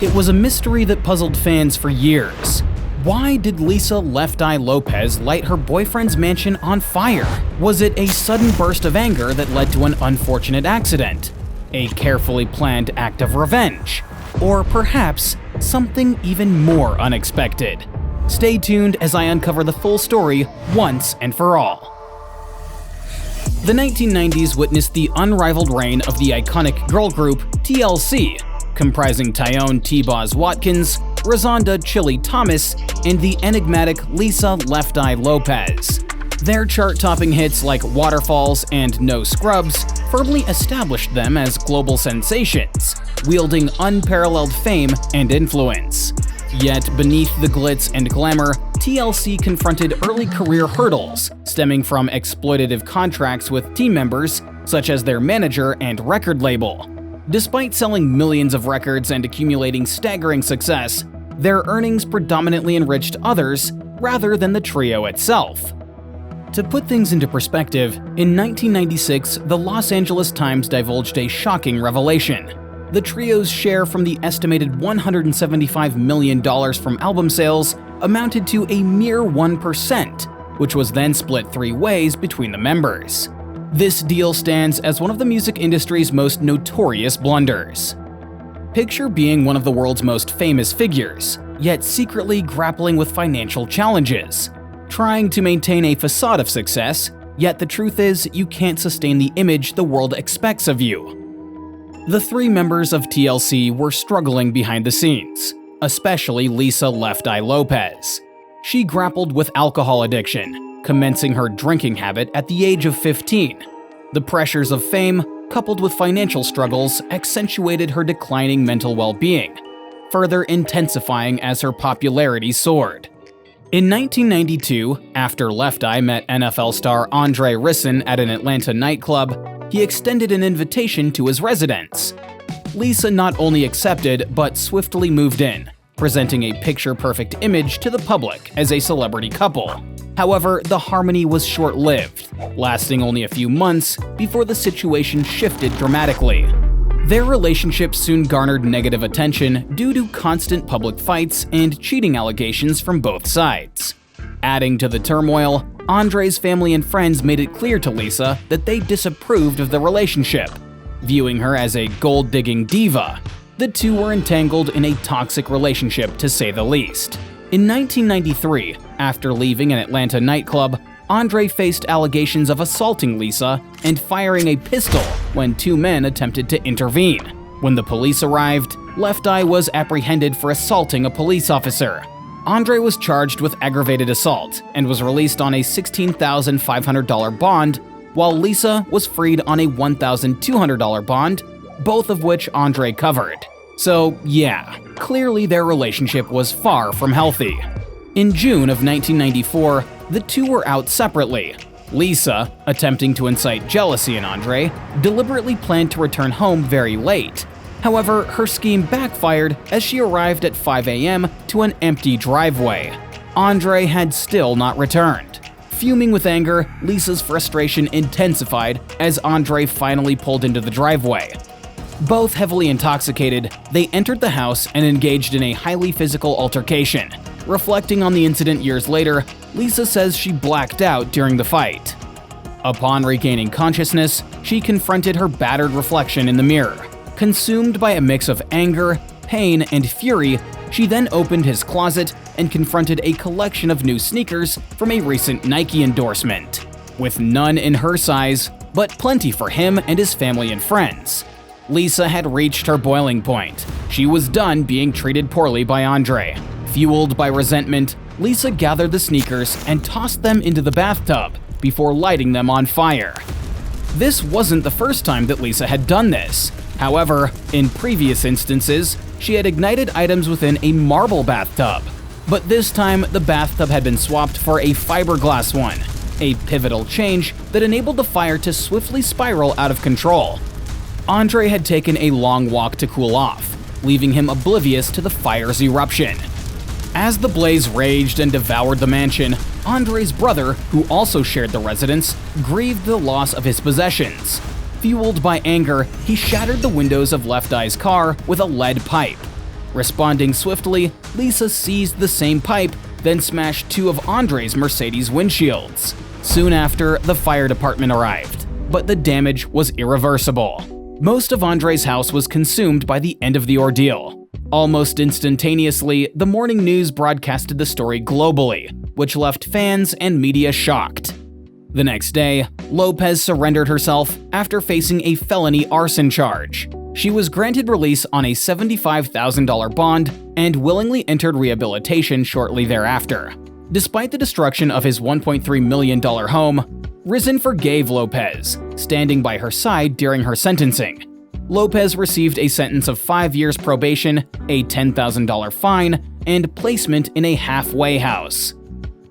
It was a mystery that puzzled fans for years. Why did Lisa Left Eye Lopes light her boyfriend's mansion on fire? Was it a sudden burst of anger that led to an unfortunate accident? A carefully planned act of revenge? Or perhaps something even more unexpected? Stay tuned as I uncover the full story once and for all. The 1990s witnessed the unrivaled reign of the iconic girl group TLC, comprising Tyone T-Boz Watkins, Rosanda Chili Thomas, and the enigmatic Lisa Left Eye Lopes. Their chart-topping hits like Waterfalls and No Scrubs firmly established them as global sensations, wielding unparalleled fame and influence. Yet beneath the glitz and glamour, TLC confronted early career hurdles stemming from exploitative contracts with team members, such as their manager and record label. Despite selling millions of records and accumulating staggering success, their earnings predominantly enriched others rather than the trio itself. To put things into perspective, in 1996, the Los Angeles Times divulged a shocking revelation. The trio's share from the estimated $175 million from album sales amounted to a mere 1%, which was then split 3 ways between the members. This deal stands as one of the music industry's most notorious blunders. Picture being one of the world's most famous figures, yet secretly grappling with financial challenges. Trying to maintain a facade of success, yet the truth is you can't sustain the image the world expects of you. The 3 members of TLC were struggling behind the scenes, especially Lisa Left Eye Lopes. She grappled with alcohol addiction, commencing her drinking habit at the age of 15. The pressures of fame, coupled with financial struggles, accentuated her declining mental well-being, further intensifying as her popularity soared. In 1992, after Left Eye met NFL star Andre Rison at an Atlanta nightclub, he extended an invitation to his residence. Lisa not only accepted, but swiftly moved in, presenting a picture-perfect image to the public as a celebrity couple. However, the harmony was short-lived, lasting only a few months before the situation shifted dramatically. Their relationship soon garnered negative attention due to constant public fights and cheating allegations from both sides. Adding to the turmoil, Andre's family and friends made it clear to Lisa that they disapproved of the relationship, viewing her as a gold-digging diva. The two were entangled in a toxic relationship, to say the least. In 1993, after leaving an Atlanta nightclub, Andre faced allegations of assaulting Lisa and firing a pistol when 2 men attempted to intervene. When the police arrived, Left Eye was apprehended for assaulting a police officer. Andre was charged with aggravated assault and was released on a $16,500 bond, while Lisa was freed on a $1,200 bond, both of which Andre covered. So yeah, clearly their relationship was far from healthy. In June of 1994, the two were out separately. Lisa, attempting to incite jealousy in Andre, deliberately planned to return home very late. However, her scheme backfired as she arrived at 5 a.m. to an empty driveway. Andre had still not returned. Fuming with anger, Lisa's frustration intensified as Andre finally pulled into the driveway. Both heavily intoxicated, they entered the house and engaged in a highly physical altercation. Reflecting on the incident years later, Lisa says she blacked out during the fight. Upon regaining consciousness, she confronted her battered reflection in the mirror. Consumed by a mix of anger, pain, and fury, she then opened his closet and confronted a collection of new sneakers from a recent Nike endorsement. With none in her size, but plenty for him and his family and friends. Lisa had reached her boiling point. She was done being treated poorly by Andre. Fueled by resentment, Lisa gathered the sneakers and tossed them into the bathtub before lighting them on fire. This wasn't the first time that Lisa had done this. However, in previous instances, she had ignited items within a marble bathtub. But this time, the bathtub had been swapped for a fiberglass one, a pivotal change that enabled the fire to swiftly spiral out of control. Andre had taken a long walk to cool off, leaving him oblivious to the fire's eruption. As the blaze raged and devoured the mansion, Andre's brother, who also shared the residence, grieved the loss of his possessions. Fueled by anger, he shattered the windows of Left Eye's car with a lead pipe. Responding swiftly, Lisa seized the same pipe, then smashed two of Andre's Mercedes windshields. Soon after, the fire department arrived, but the damage was irreversible. Most of Andre's house was consumed by the end of the ordeal. Almost instantaneously, the morning news broadcasted the story globally, which left fans and media shocked. The next day, Lopes surrendered herself after facing a felony arson charge. She was granted release on a $75,000 bond and willingly entered rehabilitation shortly thereafter. Despite the destruction of his $1.3 million home, Rison forgave Lopes, standing by her side during her sentencing. Lopes received a sentence of 5 years probation, a $10,000 fine, and placement in a halfway house.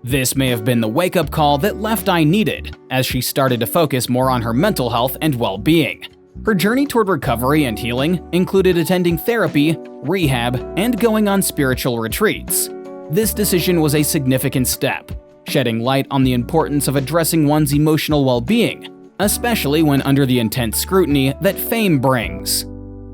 This may have been the wake-up call that Left Eye needed, as she started to focus more on her mental health and well-being. Her journey toward recovery and healing included attending therapy, rehab, and going on spiritual retreats. This decision was a significant step, shedding light on the importance of addressing one's emotional well-being, especially when under the intense scrutiny that fame brings.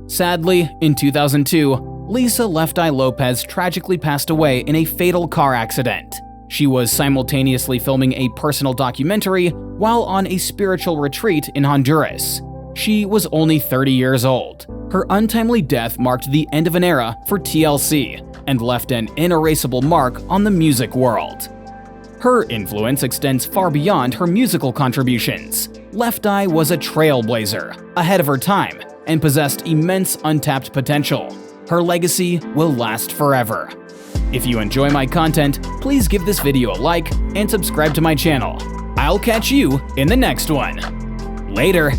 Sadly, in 2002, Lisa Left Eye Lopes tragically passed away in a fatal car accident. She was simultaneously filming a personal documentary while on a spiritual retreat in Honduras. She was only 30 years old. Her untimely death marked the end of an era for TLC and left an inerasable mark on the music world. Her influence extends far beyond her musical contributions. Left Eye was a trailblazer, ahead of her time, and possessed immense untapped potential. Her legacy will last forever. If you enjoy my content, please give this video a like and subscribe to my channel. I'll catch you in the next one. Later!